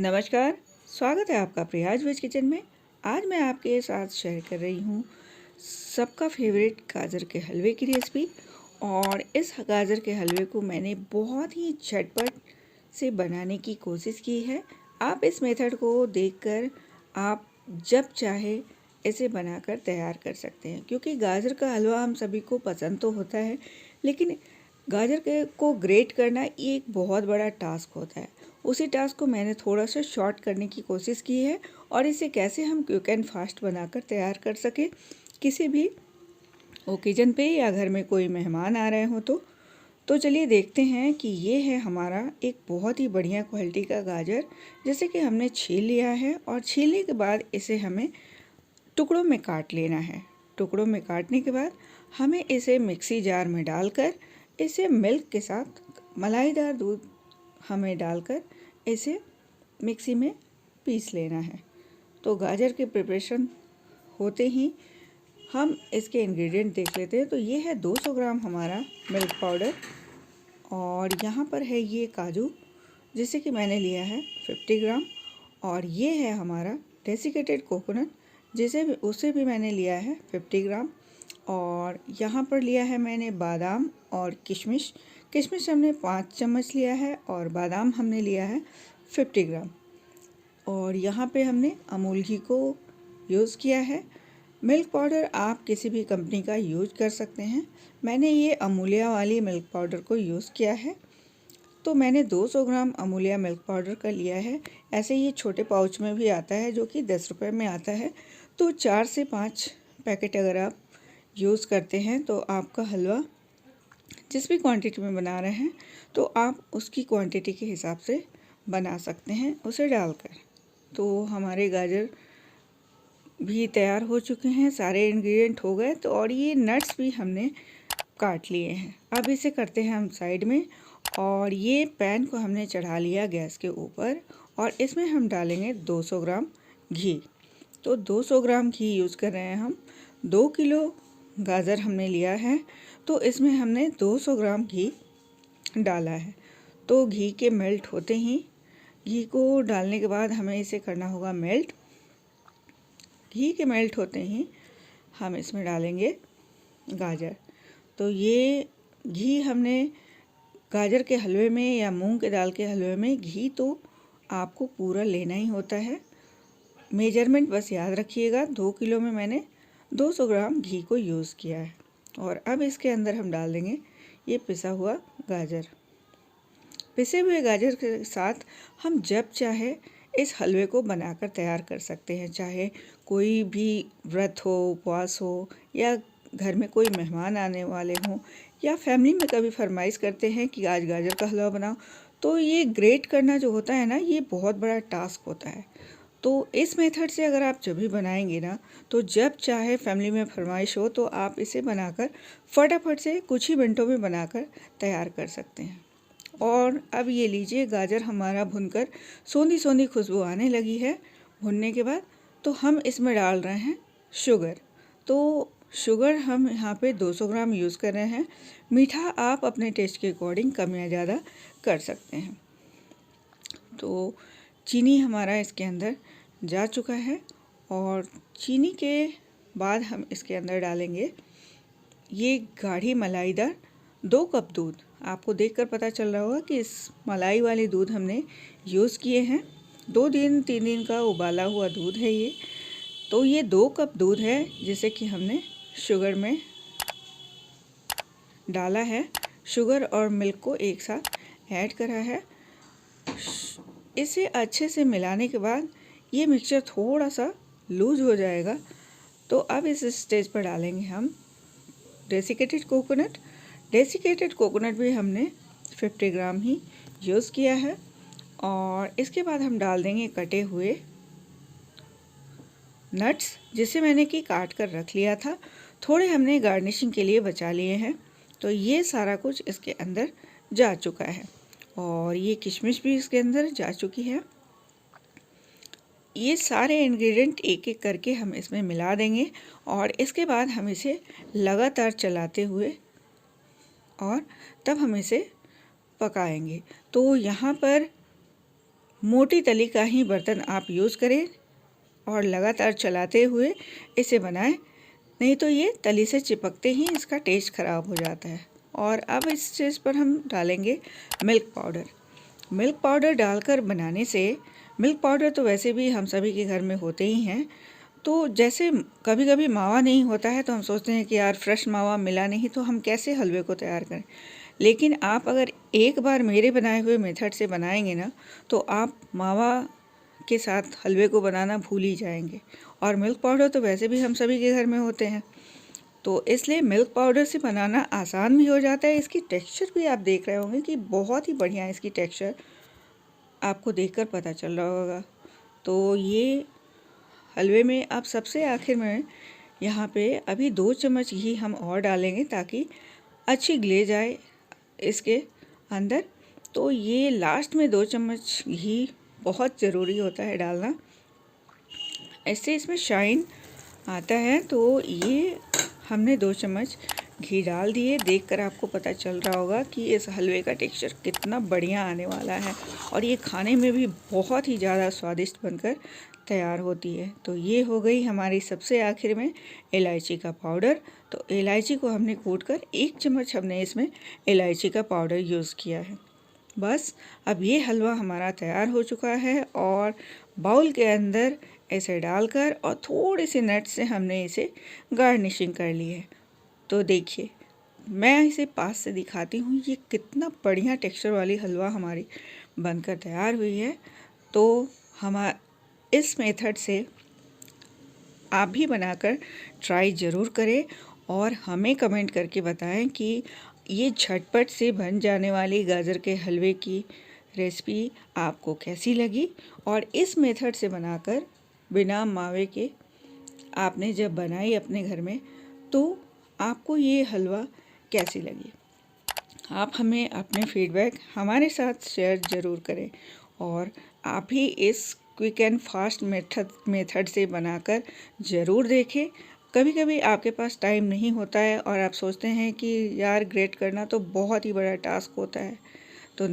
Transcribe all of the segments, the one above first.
नमस्कार, स्वागत है आपका प्रियाज वेज किचन में। आज मैं आपके साथ शेयर कर रही हूँ सबका फेवरेट गाजर के हलवे की रेसिपी। और इस गाजर के हलवे को मैंने बहुत ही झटपट से बनाने की कोशिश की है। आप इस मेथड को देखकर आप जब चाहे इसे बनाकर तैयार कर सकते हैं, क्योंकि गाजर का हलवा हम सभी को पसंद तो होता है, लेकिन गाजर के को ग्रेट करना ये एक बहुत बड़ा टास्क होता है। उसी टास्क को मैंने थोड़ा सा शॉर्ट करने की कोशिश की है और इसे कैसे हम क्विक एंड फास्ट बनाकर तैयार कर सके किसी भी ओकेजन पे या घर में कोई मेहमान आ रहे हो तो चलिए देखते हैं कि ये है हमारा एक बहुत ही बढ़िया क्वालिटी का गाजर, जैसे कि हमने छील लिया है और छीलने के बाद इसे हमें टुकड़ों में काट लेना है। टुकड़ों में काटने के बाद हमें इसे मिक्सी जार में डालकर इसे मिल्क के साथ मलाईदार दूध हमें डालकर इसे मिक्सी में पीस लेना है। तो गाजर के प्रिपरेशन होते ही हम इसके इंग्रेडिएंट देख लेते हैं। तो ये है 200 ग्राम हमारा मिल्क पाउडर, और यहाँ पर है ये काजू जिसे कि मैंने लिया है 50 ग्राम, और ये है हमारा डेसिकेटेड कोकोनट उसे भी मैंने लिया है 50 ग्राम, और यहाँ पर लिया है मैंने बादाम और किशमिश। किशमिश हमने 5 चम्मच लिया है और बादाम हमने लिया है 50 ग्राम। और यहाँ पे हमने अमूल घी को यूज़ किया है। मिल्क पाउडर आप किसी भी कंपनी का यूज कर सकते हैं। मैंने ये अमूलिया वाली मिल्क पाउडर को यूज़ किया है। तो मैंने 200 ग्राम अमूलिया मिल्क पाउडर का लिया है। ऐसे ये छोटे पाउच में भी आता है जो कि 10 रुपये में आता है। तो 4 से 5 पैकेट अगर आप यूज़ करते हैं तो आपका हलवा जिस भी क्वांटिटी में बना रहे हैं तो आप उसकी क्वांटिटी के हिसाब से बना सकते हैं उसे डालकर। तो हमारे गाजर भी तैयार हो चुके हैं, सारे इंग्रेडिएंट हो गए। तो और ये नट्स भी हमने काट लिए हैं। अब इसे करते हैं हम साइड में, और ये पैन को हमने चढ़ा लिया गैस के ऊपर और इसमें हम डालेंगे 200 ग्राम घी। तो 200 ग्राम घी यूज़ कर रहे हैं हम। 2 किलो गाजर हमने लिया है तो इसमें हमने 200 ग्राम घी डाला है। तो घी के मेल्ट होते ही, घी को डालने के बाद हमें इसे करना होगा मेल्ट। घी के मेल्ट होते ही हम इसमें डालेंगे गाजर। तो ये घी हमने गाजर के हलवे में या मूंग के दाल के हलवे में घी तो आपको पूरा लेना ही होता है। मेजरमेंट बस याद रखिएगा। 2 किलो में मैंने 200 ग्राम घी को यूज़ किया है। और अब इसके अंदर हम डाल देंगे ये पिसा हुआ गाजर। पिसे हुए गाजर के साथ हम जब चाहे इस हलवे को बनाकर तैयार कर सकते हैं, चाहे कोई भी व्रत हो, उपवास हो, या घर में कोई मेहमान आने वाले हों, या फैमिली में कभी फरमाइश करते हैं कि आज गाजर का हलवा बनाओ। तो ये ग्रेट करना जो होता है ना, ये बहुत बड़ा टास्क होता है। तो इस मेथड से अगर आप जब भी बनाएंगे ना, तो जब चाहे फैमिली में फरमाइश हो तो आप इसे बनाकर फटाफट से कुछ ही मिनटों में बनाकर तैयार कर सकते हैं। और अब ये लीजिए, गाजर हमारा भुनकर सोंधी सोंधी खुशबू आने लगी है। भुनने के बाद तो हम इसमें डाल रहे हैं शुगर। तो शुगर हम यहाँ पे 200 ग्राम यूज़ कर रहे हैं। मीठा आप अपने टेस्ट के अकॉर्डिंग कम या ज़्यादा कर सकते हैं। तो चीनी हमारा इसके अंदर जा चुका है, और चीनी के बाद हम इसके अंदर डालेंगे ये गाढ़ी मलाईदार 2 कप दूध। आपको देखकर पता चल रहा होगा कि इस मलाई वाले दूध हमने यूज़ किए हैं। 2 दिन 3 दिन का उबाला हुआ दूध है ये। तो ये 2 कप दूध है जिसे कि हमने शुगर में डाला है। शुगर और मिल्क को एक साथ ऐड करा है। इसे अच्छे से मिलाने के बाद ये मिक्सचर थोड़ा सा लूज हो जाएगा। तो अब इस स्टेज पर डालेंगे हम डेसिकेटेड कोकोनट। डेसिकेटेड कोकोनट भी हमने 50 ग्राम ही यूज़ किया है। और इसके बाद हम डाल देंगे कटे हुए नट्स, जिसे मैंने कि काट कर रख लिया था। थोड़े हमने गार्निशिंग के लिए बचा लिए हैं। तो ये सारा कुछ इसके अंदर जा चुका है, और ये किशमिश भी इसके अंदर जा चुकी है। ये सारे इंग्रेडिएंट एक एक करके हम इसमें मिला देंगे, और इसके बाद हम इसे लगातार चलाते हुए और तब हम इसे पकाएंगे। तो यहाँ पर मोटी तली का ही बर्तन आप यूज़ करें और लगातार चलाते हुए इसे बनाएं, नहीं तो ये तली से चिपकते ही इसका टेस्ट ख़राब हो जाता है। और अब इस स्टेज पर हम डालेंगे मिल्क पाउडर। मिल्क पाउडर डालकर बनाने से, मिल्क पाउडर तो वैसे भी हम सभी के घर में होते ही हैं, तो जैसे कभी कभी मावा नहीं होता है तो हम सोचते हैं कि यार फ्रेश मावा मिला नहीं तो हम कैसे हलवे को तैयार करें। लेकिन आप अगर एक बार मेरे बनाए हुए मेथड से बनाएंगे ना, तो आप मावा के साथ हलवे को बनाना भूल ही जाएंगे। और मिल्क पाउडर तो वैसे भी हम सभी के घर में होते हैं, तो इसलिए मिल्क पाउडर से बनाना आसान भी हो जाता है। इसकी टेक्सचर भी आप देख रहे होंगे कि बहुत ही बढ़िया है, इसकी टेक्सचर आपको देखकर पता चल रहा होगा। तो ये हलवे में अब सबसे आखिर में यहाँ पे अभी 2 चम्मच घी हम और डालेंगे ताकि अच्छी ग्लेज आए इसके अंदर। तो ये लास्ट में 2 चम्मच घी बहुत ज़रूरी होता है डालना, इससे इसमें शाइन आता है। तो ये हमने 2 चम्मच घी डाल दिए। देखकर आपको पता चल रहा होगा कि इस हलवे का टेक्सचर कितना बढ़िया आने वाला है और ये खाने में भी बहुत ही ज़्यादा स्वादिष्ट बनकर तैयार होती है। तो ये हो गई हमारी सबसे आखिर में इलायची का पाउडर। तो इलायची को हमने कूट कर 1 चम्मच हमने इसमें इलायची का पाउडर यूज़ किया है। बस अब ये हलवा हमारा तैयार हो चुका है और बाउल के अंदर इसे डालकर और थोड़े से नट्स से हमने इसे गार्निशिंग कर ली है। तो देखिए, मैं इसे पास से दिखाती हूँ, ये कितना बढ़िया टेक्सचर वाली हलवा हमारी बनकर तैयार हुई है। तो इस मेथड से आप भी बनाकर ट्राई ज़रूर करें और हमें कमेंट करके बताएं कि ये झटपट से बन जाने वाली गाजर के हलवे की रेसिपी आपको कैसी लगी। और इस मेथड से बनाकर बिना मावे के आपने जब बनाई अपने घर में, तो आपको ये हलवा कैसी लगी। आप हमें अपने फीडबैक हमारे साथ शेयर ज़रूर करें और आप भी इस क्विक एंड फास्ट मेथड से बनाकर ज़रूर देखें। कभी कभी आपके पास टाइम नहीं होता है और आप सोचते हैं कि यार ग्रेट करना तो बहुत ही बड़ा टास्क होता है, तो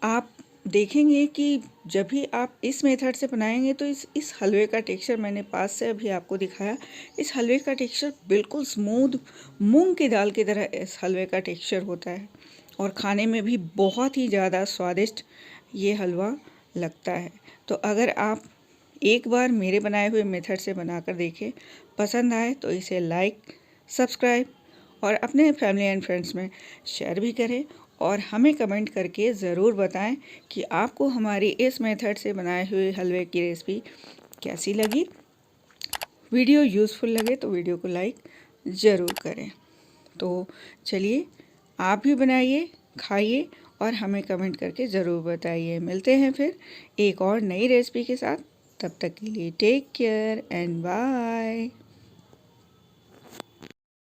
आप देखेंगे कि जब भी आप इस मेथड से बनाएंगे तो इस हलवे का टेक्सचर मैंने पास से अभी आपको दिखाया। इस हलवे का टेक्सचर बिल्कुल स्मूथ मूंग की दाल की तरह इस हलवे का टेक्सचर होता है और खाने में भी बहुत ही ज़्यादा स्वादिष्ट ये हलवा लगता है। तो अगर आप एक बार मेरे बनाए हुए मेथड से बनाकर देखें, पसंद आए तो इसे लाइक, सब्सक्राइब और अपने फैमिली एंड फ्रेंड्स में शेयर भी करें और हमें कमेंट करके ज़रूर बताएं कि आपको हमारी इस मेथड से बनाए हुए हलवे की रेसिपी कैसी लगी। वीडियो यूज़फुल लगे तो वीडियो को लाइक ज़रूर करें। तो चलिए, आप भी बनाइए, खाइए और हमें कमेंट करके ज़रूर बताइए। मिलते हैं फिर एक और नई रेसिपी के साथ, तब तक के लिए टेक केयर एंड बाय।